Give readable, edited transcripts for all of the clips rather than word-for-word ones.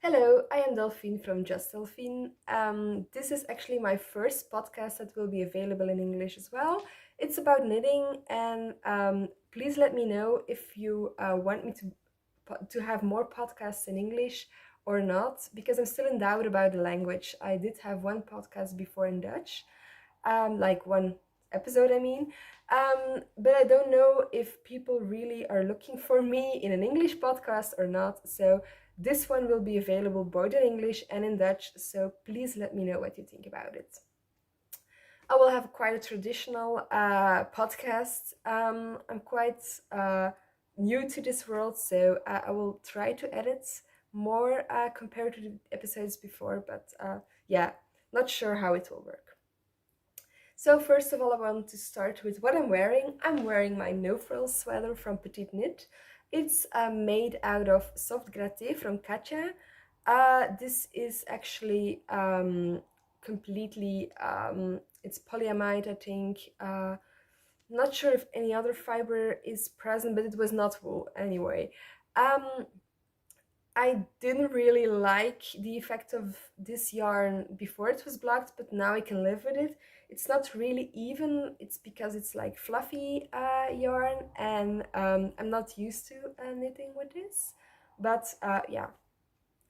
Hello, I am Delphine from Just Delphine. This is actually my first podcast that will be available in English as well. It's about knitting, and please let me know if you want me to have more podcasts in English or not, because I'm still in doubt about the language. I did have one podcast before in Dutch, like one episode, I mean. But I don't know if people really are looking for me in an English podcast or not. So this one will be available both in English and in Dutch. So please let me know what you think about it. I will have quite a traditional podcast. I'm quite new to this world, so I will try to edit more compared to the episodes before, but yeah, not sure how it will work. So first of all, I want to start with what I'm wearing. I'm wearing my no-frills sweater from Petite Knit. It's made out of soft gratte from Katja. This is actually completely, it's polyamide, I think. Not sure if any other fiber is present, but it was not wool anyway. Um, I didn't really like the effect of this yarn before it was blocked, but now I can live with it. It's not really even, it's because it's like fluffy yarn, and I'm not used to knitting with this. But yeah,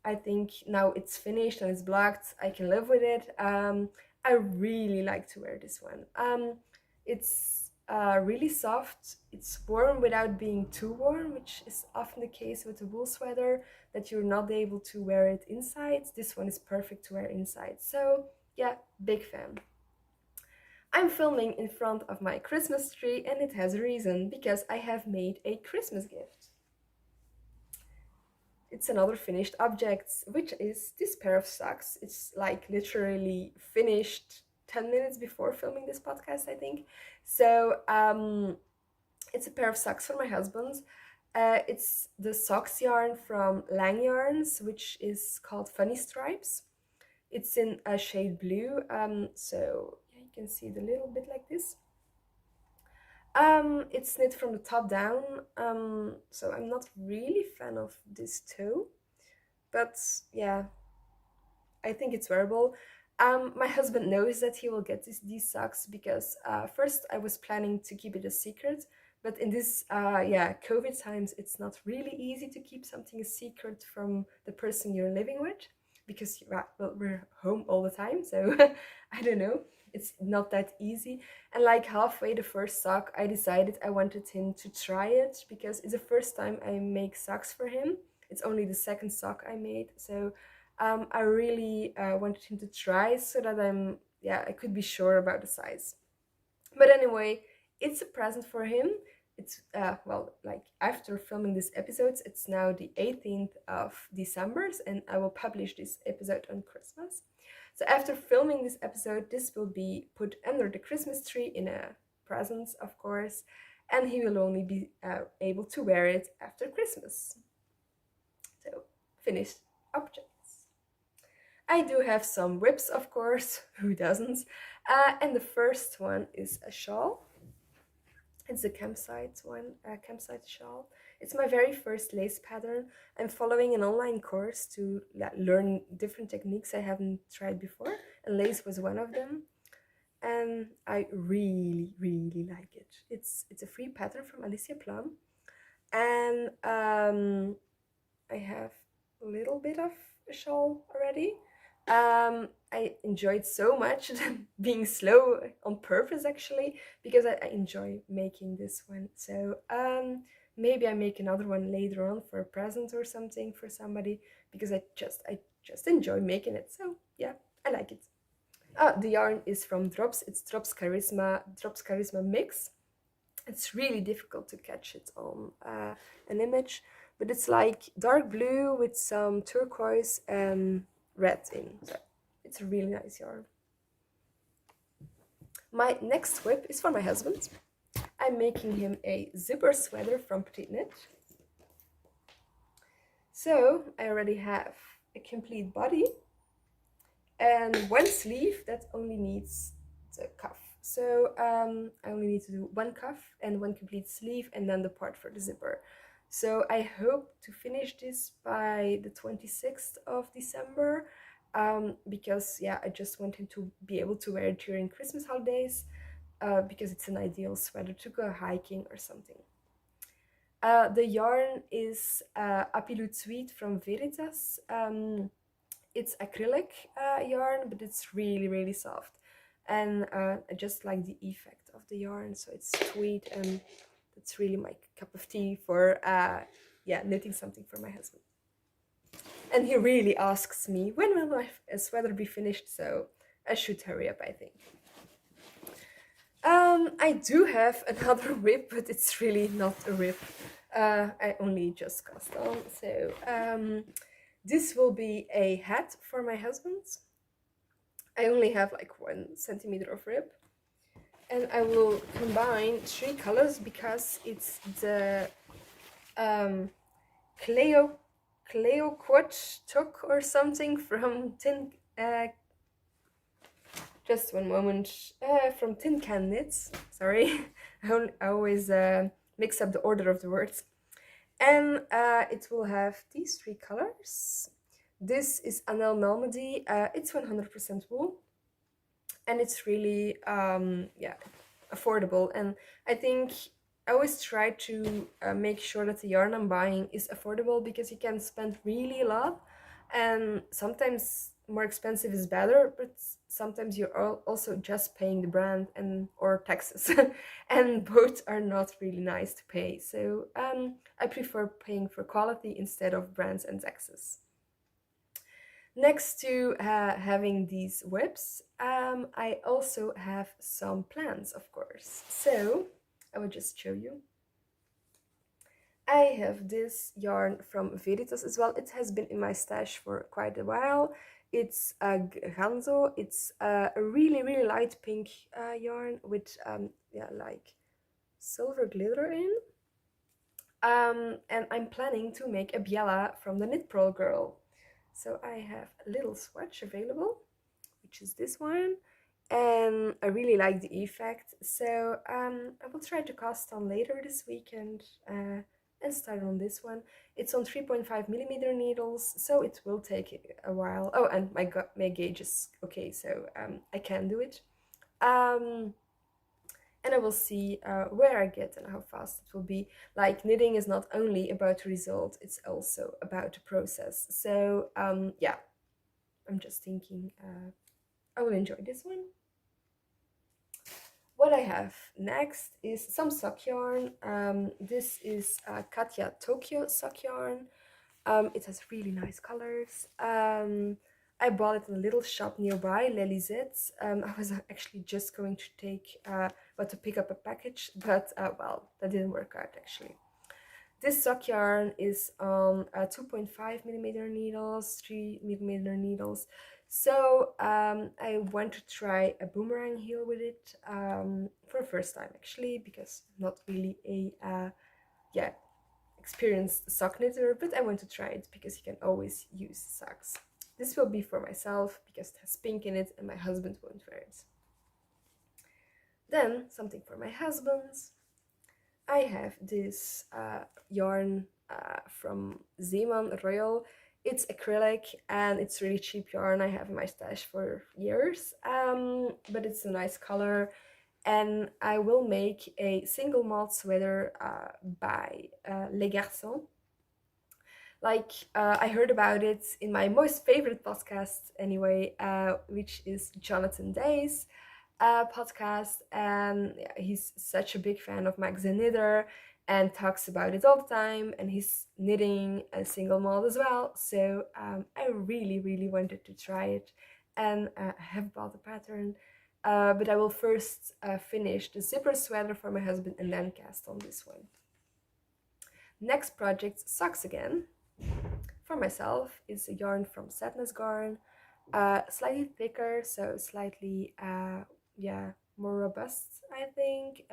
I think now it's finished and it's blocked. I can live with it. I really like to wear this one. It's really soft. It's warm without being too warm, which is often the case with a wool sweater, that you're not able to wear it inside. This one is perfect to wear inside. So yeah, big fan. I'm filming in front of my Christmas tree, and it has a reason, because I have made a Christmas gift. It's another finished object, which is this pair of socks. It's like literally finished 10 minutes before filming this podcast, I think. So it's a pair of socks for my husband. It's the socks yarn from Lang Yarns, which is called Funny Stripes. It's in a shade blue, so yeah, you can see it a little bit like this. It's knit from the top down, so I'm not really fan of this toe, but yeah, I think it's wearable. My husband knows that he will get these socks because first I was planning to keep it a secret, but in this yeah, COVID times, it's not really easy to keep something a secret from the person you're living with, because well, we're home all the time, so I don't know. It's not that easy. And like halfway the first sock, I decided I wanted him to try it because it's the first time I make socks for him. It's only the second sock I made, so I really wanted him to try so that yeah, I could be sure about the size. But anyway, it's a present for him. It's well, like after filming these episodes, it's now the 18th of December, and I will publish this episode on Christmas. So after filming this episode, this will be put under the Christmas tree in a present, of course, and he will only be able to wear it after Christmas. So, finished objects. I do have some whips, of course, who doesn't? And the first one is a shawl. It's a campsite one, a campsite shawl. It's my very first lace pattern. I'm following an online course to learn different techniques I haven't tried before, and lace was one of them. And I really, really like it. It's a free pattern from Alicia Plum, and I have a little bit of a shawl already. I enjoyed so much being slow on purpose, actually, because I enjoy making this one. So maybe I make another one later on for a present or something for somebody, because I just enjoy making it. So yeah, I like it. The yarn is from Drops. It's Drops Charisma Mix. It's really difficult to catch it on an image, but it's like dark blue with some turquoise and red in. So it's a really nice yarn. My next whip is for my husband. I'm making him a zipper sweater from Petite Knit. So I already have a complete body and one sleeve that only needs the cuff. So I only need to do one cuff and one complete sleeve, and then the part for the zipper. So I hope to finish this by the 26th of December, because yeah, I just want him to be able to wear it during Christmas holidays, because it's an ideal sweater to go hiking or something. The yarn is Apilut Sweet from Veritas. It's acrylic yarn, but it's really, really soft. And I just like the effect of the yarn, so it's sweet, and that's really my cup of tea for yeah, knitting something for my husband. And he really asks me, when will my sweater be finished? So I should hurry up, I think. I do have another whip, but it's really not a whip. I only just cast on. So this will be a hat for my husband. I only have like 1 centimeter of rib. And I will combine 3 colors because it's the um, Cleo Quatch Tuk or something from Tin. Just one moment. From Tin Can Knits. Sorry, I always mix up the order of the words. And it will have these 3 colors. This is Anel Malmedy. It's 100% wool, and it's really yeah, affordable. And I think I always try to make sure that the yarn I'm buying is affordable, because you can spend really a lot, and sometimes more expensive is better, but sometimes you're also just paying the brand and or taxes, and both are not really nice to pay. So I prefer paying for quality instead of brands and taxes. Next to having these whips, I also have some plants, of course. So I will just show you. I have this yarn from Veritas as well. It has been in my stash for quite a while. It's a Ganzo. It's a really, really light pink yarn with yeah, like silver glitter in. And I'm planning to make a biella from the Knit Pearl Girl. So I have a little swatch available, which is this one, and I really like the effect. So I will try to cast on later this weekend and start on this one. It's on 3.5mm needles, so it will take a while. Oh, and my gauge is okay, so I can do it. And I will see where I get and how fast it will be. Like, knitting is not only about the result, it's also about the process. So yeah, I'm just thinking I will enjoy this one. What I have next is some sock yarn. This is Katya Tokyo sock yarn. It has really nice colors. I bought it in a little shop nearby, Les Lisettes. I was actually just going to to pick up a package, but well, that didn't work out actually. This sock yarn is on 2.5mm needles, 3mm needles. So I want to try a boomerang heel with it for the first time actually, because I'm not really a yeah, experienced sock knitter, but I want to try it because you can always use socks. This will be for myself because it has pink in it and my husband won't wear it. Then something for my husband. I have this yarn from Zeeman Royal. It's acrylic and it's really cheap yarn. I have in my stash for years, but it's a nice color. And I will make a single malt sweater by Les Garçons. Like, I heard about it in my most favorite podcast anyway, which is Jonathan Day's podcast, and yeah, he's such a big fan of Max the Knitter and talks about it all the time, and he's knitting a single mold as well. So I really, really wanted to try it, and I have bought the pattern. But I will first finish the zipper sweater for my husband and then cast on this one. Next project, socks again. For myself, is a yarn from Sadness Garn, slightly thicker, so slightly yeah, more robust, I think,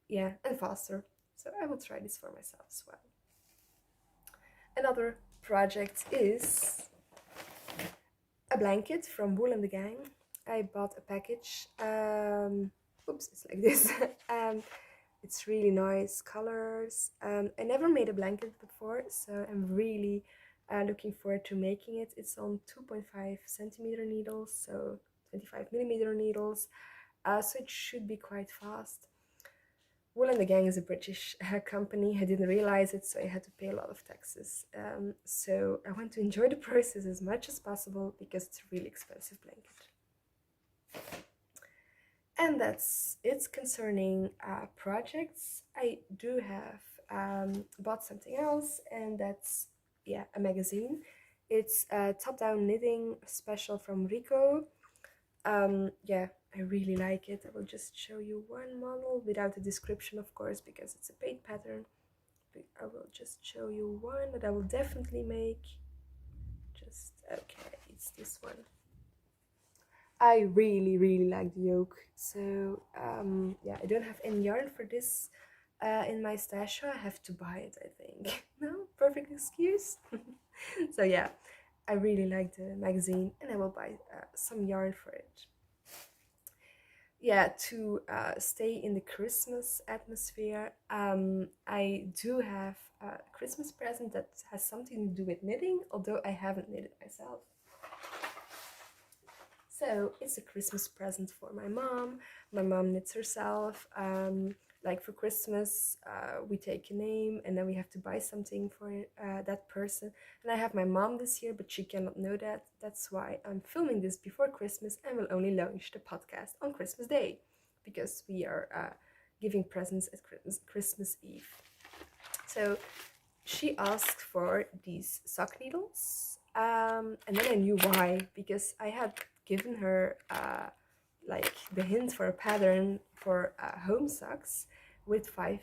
yeah, and faster. So I will try this for myself as well. Another project is a blanket from Wool and the Gang. I bought a package. Oops, it's like this. It's really nice colors. I never made a blanket before, so I'm really looking forward to making it. It's on 2.5 centimeter needles, so 25 millimeter needles, so it should be quite fast. Wool and the Gang is a British company. I didn't realize it, so I had to pay a lot of taxes. So I want to enjoy the process as much as possible because it's a really expensive blanket. And that's it concerning projects. I do have bought something else, and that's a magazine. It's a top-down knitting special from Rico. I really like it. I will just show you one model without a description, of course, because it's a paid pattern. I will just show you one that I will definitely make. Just okay, it's this one. I really, really like the yoke. So I don't have any yarn for this in my stash, so I have to buy it, I think. No, perfect excuse. So yeah, I really like the magazine, and I will buy some yarn for it. Yeah, to stay in the Christmas atmosphere, I do have a Christmas present that has something to do with knitting, although I haven't knitted myself. So it's a Christmas present for my mom. My mom knits herself. Like for Christmas, we take a name and then we have to buy something for that person. And I have my mom this year, but she cannot know that. That's why I'm filming this before Christmas and will only launch the podcast on Christmas Day because we are giving presents at Christmas Eve. So she asked for these sock needles, and then I knew why, because I had given her like the hint for a pattern for home socks with 5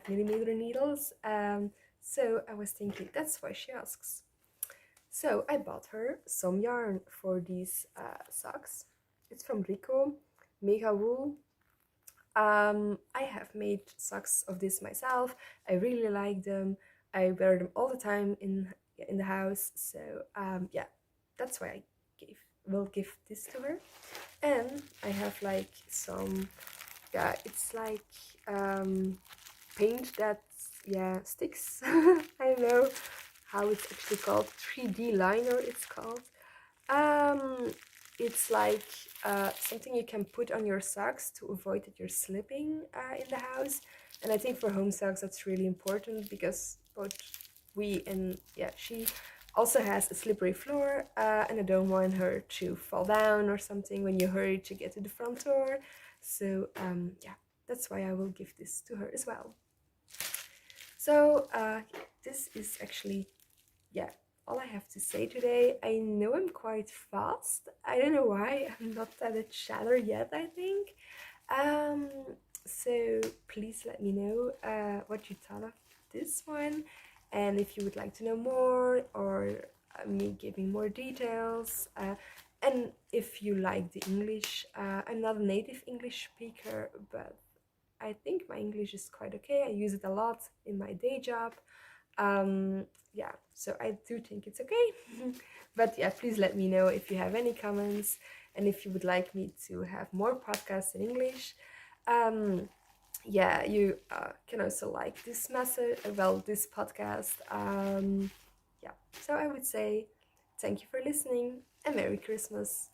millimeter needles. So I was thinking that's why she asks. So I bought her some yarn for these socks. It's from Rico, Mega Wool. I have made socks of this myself. I really like them. I wear them all the time in the house. So that's why I will give this to her. And I have like some it's like paint that sticks. I don't know how it's actually called. 3D liner it's called. It's like something you can put on your socks to avoid that you're slipping in the house. And I think for home socks that's really important because both we and she also has a slippery floor, and I don't want her to fall down or something when you hurry to get to the front door. So that's why I will give this to her as well. So this is actually all I have to say today. I know I'm quite fast. I don't know why. I'm not at a chatter yet, I think. So please let me know what you thought of this one, and if you would like to know more or me giving more details. And if you like the English, I'm not a native English speaker, but I think my English is quite okay. I use it a lot in my day job. So I do think it's okay. But please let me know if you have any comments and if you would like me to have more podcasts in English. You can also like this message, this podcast. So I would say thank you for listening and Merry Christmas.